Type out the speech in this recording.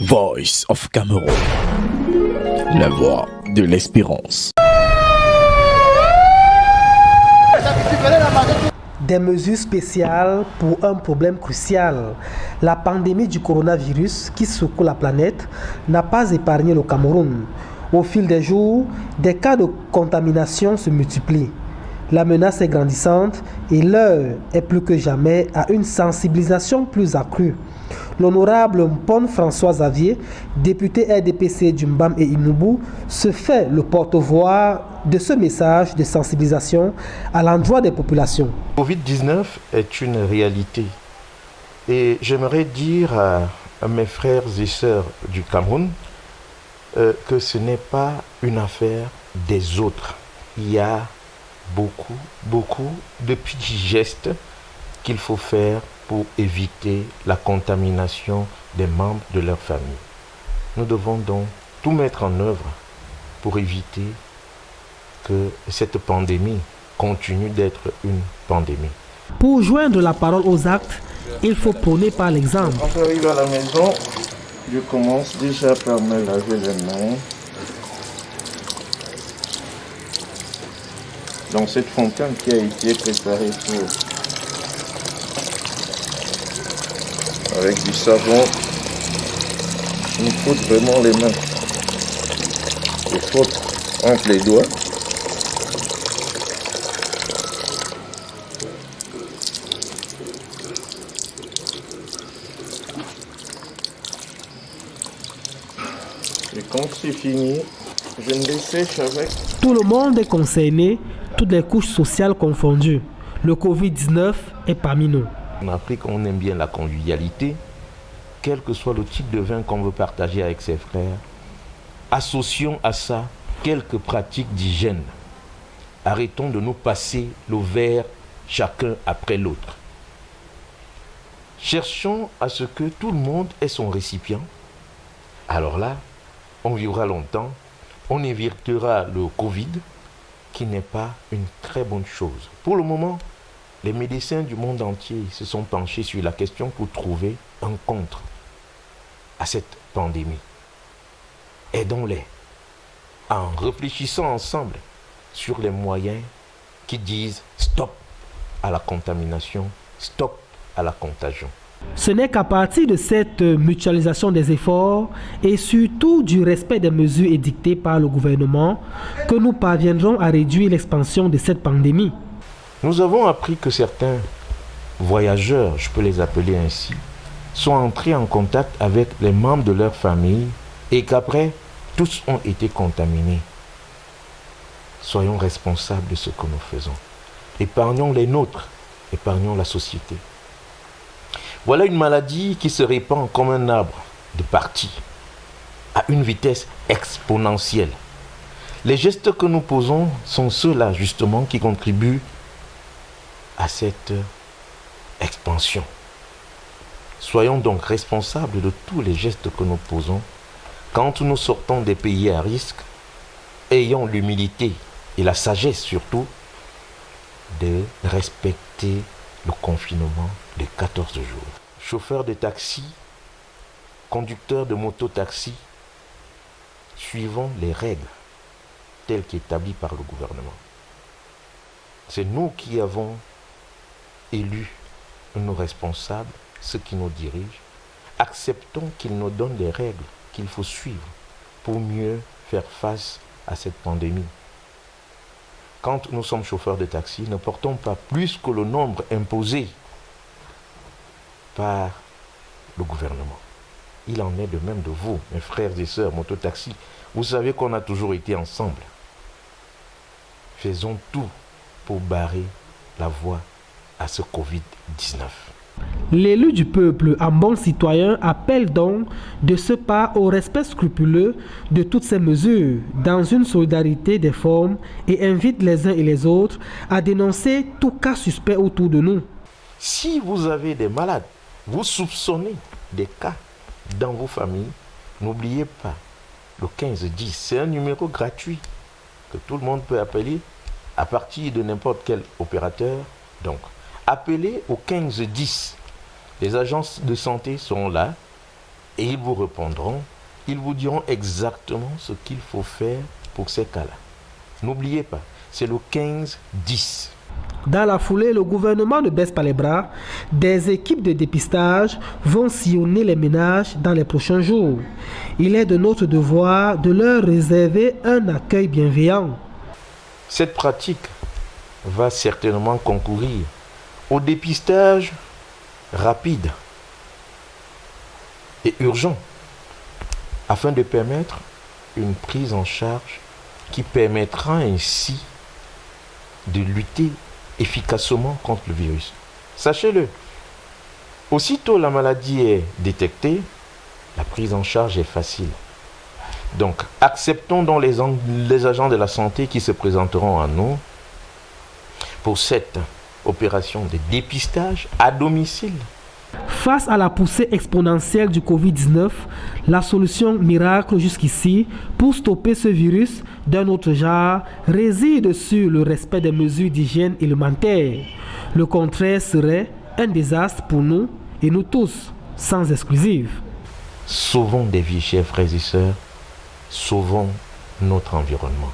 Voice of Cameroon, la voix de l'espérance. Des mesures spéciales pour un problème crucial. La pandémie du coronavirus qui secoue la planète n'a pas épargné le Cameroun. Au fil des jours, des cas de contamination se multiplient. La menace est grandissante et l'heure est plus que jamais à une sensibilisation plus accrue. L'honorable Mpon François Xavier, député RDPC du Mbam et Imubu, se fait le porte-voix de ce message de sensibilisation à l'endroit des populations. Covid-19 est une réalité et j'aimerais dire à mes frères et sœurs du Cameroun que ce n'est pas une affaire des autres. Il y a beaucoup de petits gestes qu'il faut faire pour éviter la contamination des membres de leur famille. Nous devons donc tout mettre en œuvre pour éviter que cette pandémie continue d'être une pandémie. Pour joindre la parole aux actes, il faut prôner par l'exemple. Quand j'arrive à la maison, je commence déjà par me laver les mains. Dans cette fontaine qui a été préparée avec du savon, il faut vraiment les mains. Il faut entre les doigts. Et quand c'est fini, je me dessèche avec. Tout le monde est concerné, toutes les couches sociales confondues. Le Covid-19 est parmi nous. En Afrique, on aime bien la convivialité, quel que soit le type de vin qu'on veut partager avec ses frères. Associons à ça quelques pratiques d'hygiène. Arrêtons de nous passer le verre chacun après l'autre. Cherchons à ce que tout le monde ait son récipient. Alors là, on vivra longtemps, on évitera le Covid, qui n'est pas une très bonne chose. Pour le moment, les médecins du monde entier se sont penchés sur la question pour trouver un contre à cette pandémie. Aidons-les en réfléchissant ensemble sur les moyens qui disent stop à la contamination, stop à la contagion. Ce n'est qu'à partir de cette mutualisation des efforts et surtout du respect des mesures édictées par le gouvernement que nous parviendrons à réduire l'expansion de cette pandémie. Nous avons appris que certains voyageurs, je peux les appeler ainsi, sont entrés en contact avec les membres de leur famille et qu'après, tous ont été contaminés. Soyons responsables de ce que nous faisons. Épargnons les nôtres, épargnons la société. Voilà une maladie qui se répand comme un arbre de parti, à une vitesse exponentielle. Les gestes que nous posons sont ceux-là justement qui contribuent à cette expansion. Soyons donc responsables de tous les gestes que nous posons. Quand nous sortons des pays à risque, ayons l'humilité et la sagesse surtout de respecter le confinement de 14 jours. Chauffeurs de taxi, conducteurs de moto-taxi, suivons les règles telles qu'établies par le gouvernement. C'est nous qui avons élu nos responsables, ceux qui nous dirigent. Acceptons qu'ils nous donnent les règles qu'il faut suivre pour mieux faire face à cette pandémie. Quand nous sommes chauffeurs de taxi, ne portons pas plus que le nombre imposé par le gouvernement. Il en est de même de vous, mes frères et sœurs mototaxi. Vous savez qu'on a toujours été ensemble. Faisons tout pour barrer la voie à ce Covid-19. L'élu du peuple, en bon citoyen, appelle donc de ce pas au respect scrupuleux de toutes ces mesures, dans une solidarité des formes, et invite les uns et les autres à dénoncer tout cas suspect autour de nous. Si vous avez des malades, vous soupçonnez des cas dans vos familles, n'oubliez pas le 1510, c'est un numéro gratuit que tout le monde peut appeler à partir de n'importe quel opérateur. Donc, appelez au 1510. Les agences de santé seront là Et ils vous répondront, ils vous diront exactement ce qu'il faut faire pour ces cas-là. N'oubliez pas, c'est le 15-10. Dans la foulée, le gouvernement ne baisse pas les bras. Des équipes de dépistage vont sillonner les ménages dans les prochains jours. Il est de notre devoir de leur réserver un accueil bienveillant. Cette pratique va certainement concourir au dépistage rapide et urgent afin de permettre une prise en charge qui permettra ainsi de lutter efficacement contre le virus. Sachez-le, aussitôt la maladie est détectée, la prise en charge est facile. Donc, acceptons donc les agents de la santé qui se présenteront à nous pour cette opération de dépistage à domicile. Face à la poussée exponentielle du Covid-19, la solution miracle jusqu'ici pour stopper ce virus d'un autre genre réside sur le respect des mesures d'hygiène élémentaires. Le contraire serait un désastre pour nous et nous tous, sans exclusive. Sauvons des vies, chers frères et sœurs, sauvons notre environnement.